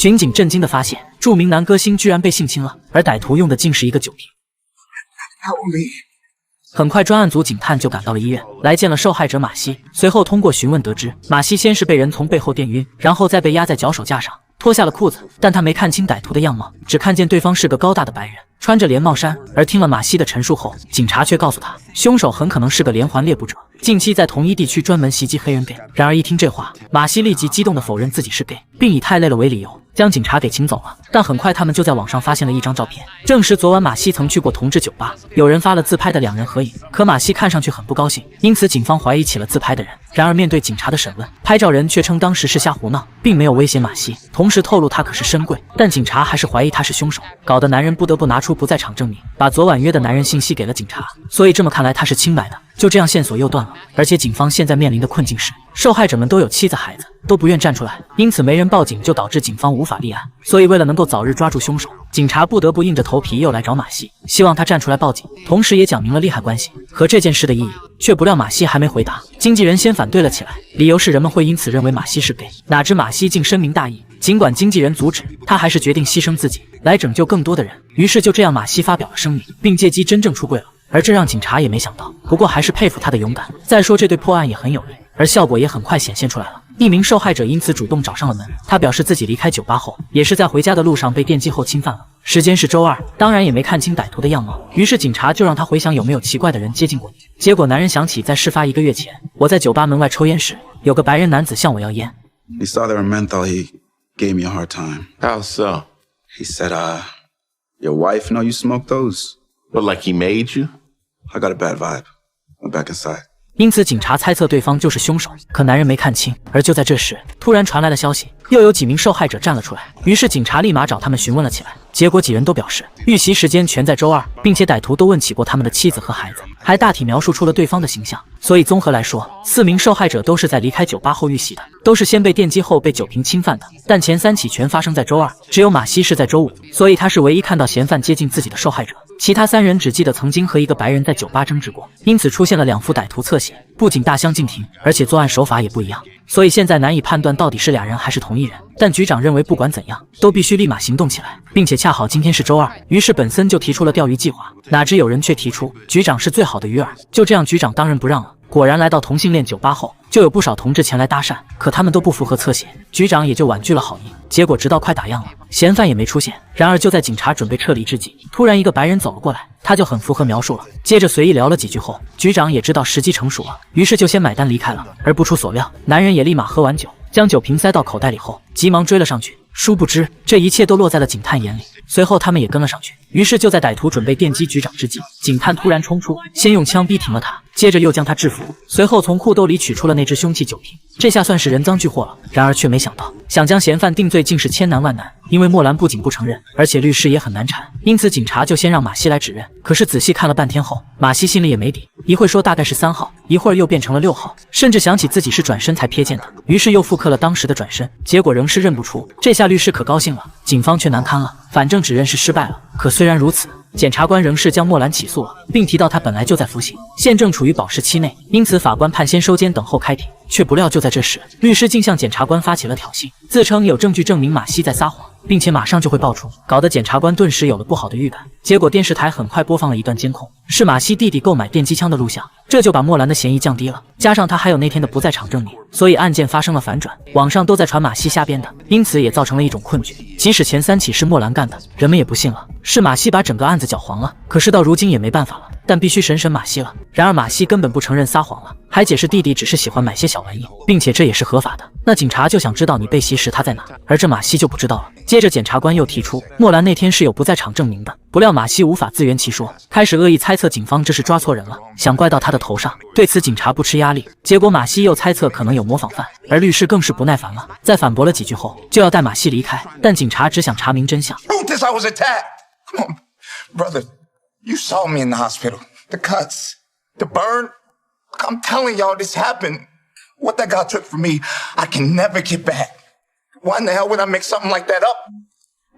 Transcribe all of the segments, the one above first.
巡警震惊地发现，著名男歌星居然被性侵了，而歹徒用的竟是一个酒瓶。很快，专案组警探就赶到了医院，来见了受害者马西。随后通过询问得知，马西先是被人从背后电晕，然后再被压在脚手架上，脱下了裤子，但他没看清歹徒的样貌，只看见对方是个高大的白人，穿着连帽衫。而听了马西的陈述后，警察却告诉他，凶手很可能是个连环猎捕者，近期在同一地区专门袭击黑人 gay。然而一听这话，马西立即激动地否认自己是 gay， 并以太累了为理由，将警察给请走了。但很快他们就在网上发现了一张照片，证实昨晚马西曾去过同志酒吧，有人发了自拍的两人合影，可马西看上去很不高兴，因此警方怀疑起了自拍的人。然而面对警察的审问，拍照人却称当时是瞎胡闹，并没有威胁马西，同时透露他可是深柜，但警察还是怀疑他是凶手，搞得男人不得不拿出不在场证明，把昨晚约的男人信息给了警察。所以这么看来他是清白的。就这样线索又断了，而且警方现在面临的困境是，受害者们都有妻子孩子，都不愿站出来，因此没人报警，就导致警方无法立案。所以为了能够早日抓住凶手，警察不得不硬着头皮又来找马西，希望他站出来报警，同时也讲明了利害关系和这件事的意义。却不料马西还没回答，经纪人先反对了起来，理由是人们会因此认为马西是 gay。 哪知马西竟深明大义，尽管经纪人阻止，他还是决定牺牲自己来拯救更多的人。于是就这样，马西发表了声明，并借机真正出柜了。而这让警察也没想到，不过还是佩服他的勇敢。再说这对破案也很有利，而效果也很快显现出来了。一名受害者因此主动找上了门，他表示自己离开酒吧后，也是在回家的路上被电击后侵犯了，时间是周二，当然也没看清歹徒的样貌。于是警察就让他回想有没有奇怪的人接近过你。结果男人想起在事发1个月前，我在酒吧门外抽烟时，有个白人男子向我要烟。 He saw there were menthol. He gave me a hard time. How so? He said, your wife know you smoke those? But like he made you? I got a bad vibe. Went back inside. 因此警察猜测对方就是凶手，可男人没看清。而就在这时，突然传来了消息，又有几名受害者站了出来，于是警察立马找他们询问了起来。结果几人都表示遇袭时间全在周二，并且歹徒都问起过他们的妻子和孩子，还大体描述出了对方的形象。所以综合来说，4名受害者都是在离开酒吧后遇袭的，都是先被电击后被酒瓶侵犯的。但前3起全发生在周二，只有马西是在周五，所以他是唯一看到嫌犯接近自己的受害者。其他3人只记得曾经和一个白人在酒吧争执过，因此出现了2副歹徒侧写，不仅大相径庭，而且作案手法也不一样。所以现在难以判断到底是2人还是同一人。但局长认为不管怎样都必须立马行动起来，并且恰好今天是周二，于是本森就提出了钓鱼计划。哪知有人却提出局长是最好的鱼饵，就这样局长当仁不让了。果然来到同性恋酒吧后，就有不少同志前来搭讪，可他们都不符合侧写，局长也就婉拒了好意。结果直到快打烊了，嫌犯也没出现。然而就在警察准备撤离之际，突然一个白人走了过来，他就很符合描述了。接着随意聊了几句后，局长也知道时机成熟了，于是就先买单离开了。而不出所料，男人也立马喝完酒，将酒瓶塞到口袋里后，急忙追了上去。殊不知这一切都落在了警探眼里，随后他们也跟了上去。于是就在歹徒准备电击局长之际，警探突然冲出，先用枪逼停了他，接着又将他制服，随后从裤兜里取出了那只凶器酒瓶。这下算是人赃俱获了。然而却没想到，想将嫌犯定罪竟是千难万难，因为莫兰不仅不承认，而且律师也很难缠，因此警察就先让马西来指认。可是仔细看了半天后，马西心里也没底，一会说大概是3号，一会儿又变成了6号，甚至想起自己是转身才瞥见的，于是又复刻了当时的转身，结果仍是认不出。这下律师可高兴了，警方却难堪了，反正指认是失败了。可虽然如此，检察官仍是将莫兰起诉了，并提到他本来就在服刑，现正处于保释期内，因此法官判先收监等候开庭。却不料就在这时，律师竟向检察官发起了挑衅，自称有证据证明马西在撒谎，并且马上就会爆出，搞得检察官顿时有了不好的预感。结果电视台很快播放了一段监控，是马西弟弟购买电击枪的录像，这就把莫兰的嫌疑降低了。加上他还有那天的不在场证明，所以案件发生了反转。网上都在传马西瞎编的，因此也造成了一种困局。即使前3起是莫兰干的，人们也不信了，是马西把整个案子搅黄了。可是到如今也没办法了，但必须审马西了。然而马西根本不承认撒谎了，还解释弟弟只是喜欢买些小玩意，并且这也是合法的。那警察就想知道你被袭时他在哪，而这马西就不知道了。接着检察官又提出莫兰那天是有不在场证明的，不料马西无法自圆其说，开始恶意猜测警方这是抓错人了，想怪到他的头上。对此警察不吃压力，结果马西又猜测可能有模仿犯，而律师更是不耐烦了，在反驳了几句后就要带马西离开，但警察只想查明真相。Brother, you saw me in the hospital. The cuts, the burn. I'm telling y'all this happened. What that guy took from me, I can never get back. Why in the hell would I make something like that up?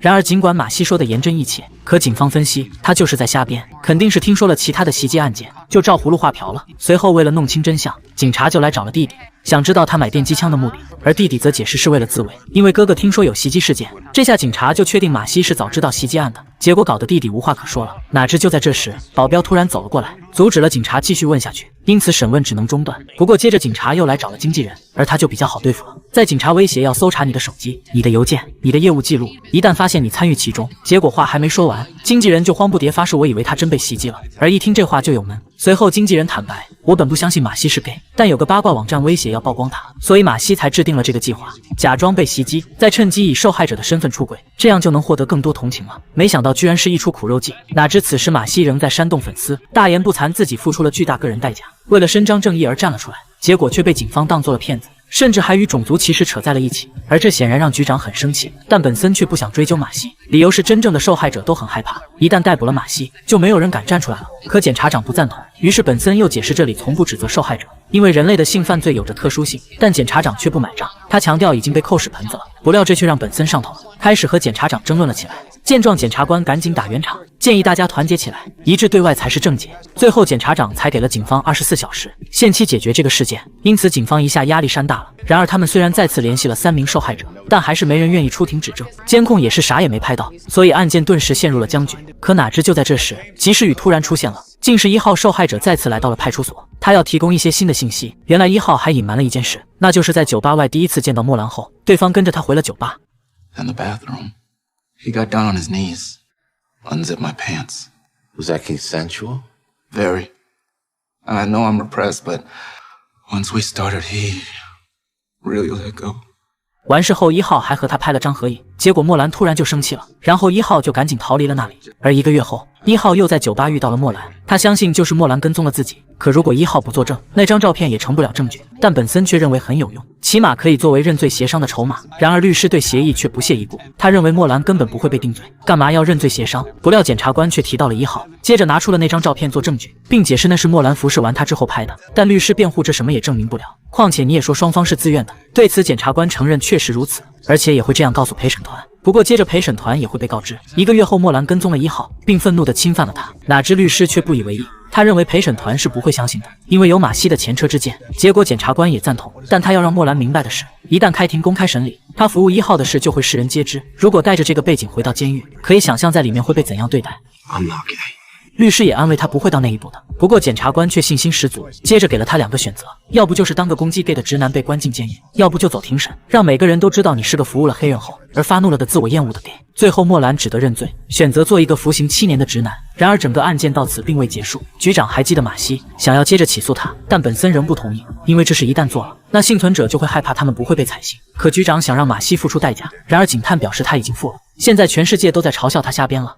然而尽管马西说的严正义气，可警方分析他就是在瞎编，肯定是听说了其他的袭击案件，就照葫芦画瓢了。随后为了弄清真相，警察就来找了弟弟，想知道他买电击枪的目的，而弟弟则解释是为了自卫，因为哥哥听说有袭击事件。这下警察就确定马西是早知道袭击案的，结果搞得弟弟无话可说了。哪知就在这时，保镖突然走了过来，阻止了警察继续问下去，因此审问只能中断。不过接着警察又来找了经纪人，而他就比较好对付了。在警察威胁要搜查你的手机、你的邮件、你的业务记录，一旦发现你参与其中，结果话还没说完，经纪人就慌不迭发誓我以为他真被袭击了。而一听这话就有门。随后经纪人坦白，我本不相信马西是 gay， 但有个八卦网站威胁要曝光他，所以马西才制定了这个计划，假装被袭击，再趁机以受害者的身份出轨，这样就能获得更多同情了。没想到居然是一出苦肉计，哪知此时马西仍在煽动粉丝，大言不惭自己付出了巨大个人代价，为了伸张正义而站了出来，结果却被警方当作了骗子，甚至还与种族歧视扯在了一起，而这显然让局长很生气，但本森却不想追究马西，理由是真正的受害者都很害怕，一旦逮捕了马西，就没有人敢站出来了。可检察长不赞同，于是本森又解释这里从不指责受害者，因为人类的性犯罪有着特殊性，但检察长却不买账，他强调已经被扣屎盆子了。不料这却让本森上头了，开始和检察长争论了起来。见状，检察官赶紧打圆场，建议大家团结起来，一致对外才是正解。最后检察长才给了警方24小时限期解决这个事件，因此警方一下压力山大了。然而他们虽然再次联系了3名受害者，但还是没人愿意出庭指证，监控也是啥也没拍到，所以案件顿时陷入了僵局。可哪知就在这时，及时雨突然出现了，竟是1号受害者再次来到了派出所，他要提供一些新的信息。原来1号还隐瞒了一件事，那就是在酒吧外第一次见到莫兰后，对方跟着他回了酒吧。 In the bathroom, he got down on his knees, unzipped my pants. Was that consensual? Very. And I know I'm repressed, but once we started, he really let go. 完事后，1号还和他拍了张合影，结果莫兰突然就生气了，然后1号就赶紧逃离了那里。而1个月后，1号又在酒吧遇到了莫兰，他相信就是莫兰跟踪了自己。可如果1号不作证，那张照片也成不了证据。但本森却认为很有用，起码可以作为认罪协商的筹码。然而律师对协议却不屑一顾，他认为莫兰根本不会被定罪，干嘛要认罪协商？不料检察官却提到了1号，接着拿出了那张照片做证据，并解释那是莫兰服侍完他之后拍的。但律师辩护这什么也证明不了，况且你也说双方是自愿的。对此，检察官承认确实如此，而且也会这样告诉陪审团。不过接着陪审团也会被告知，1个月后莫兰跟踪了1号，并愤怒地侵犯了他。哪知律师却不以为意，他认为陪审团是不会相信的，因为有马西的前车之鉴。结果检察官也赞同，但他要让莫兰明白的是，一旦开庭公开审理，他服务1号的事就会世人皆知。如果带着这个背景回到监狱，可以想象在里面会被怎样对待。 I'm not gay. 律师也安慰他不会到那一步的。不过检察官却信心十足，接着给了他2个选择，要不就是当个攻击 gay 的直男被关进监狱，要不就走庭审，让每个人都知道你是个服务了黑人后而发怒了的自我厌恶的 gay。最后莫兰只得认罪，选择做一个服刑7年的直男。然而整个案件到此并未结束，局长还记得马西，想要接着起诉他，但本森仍不同意，因为这事一旦做了，那幸存者就会害怕他们不会被采信。可局长想让马西付出代价，然而警探表示他已经付了，现在全世界都在嘲笑他瞎编了。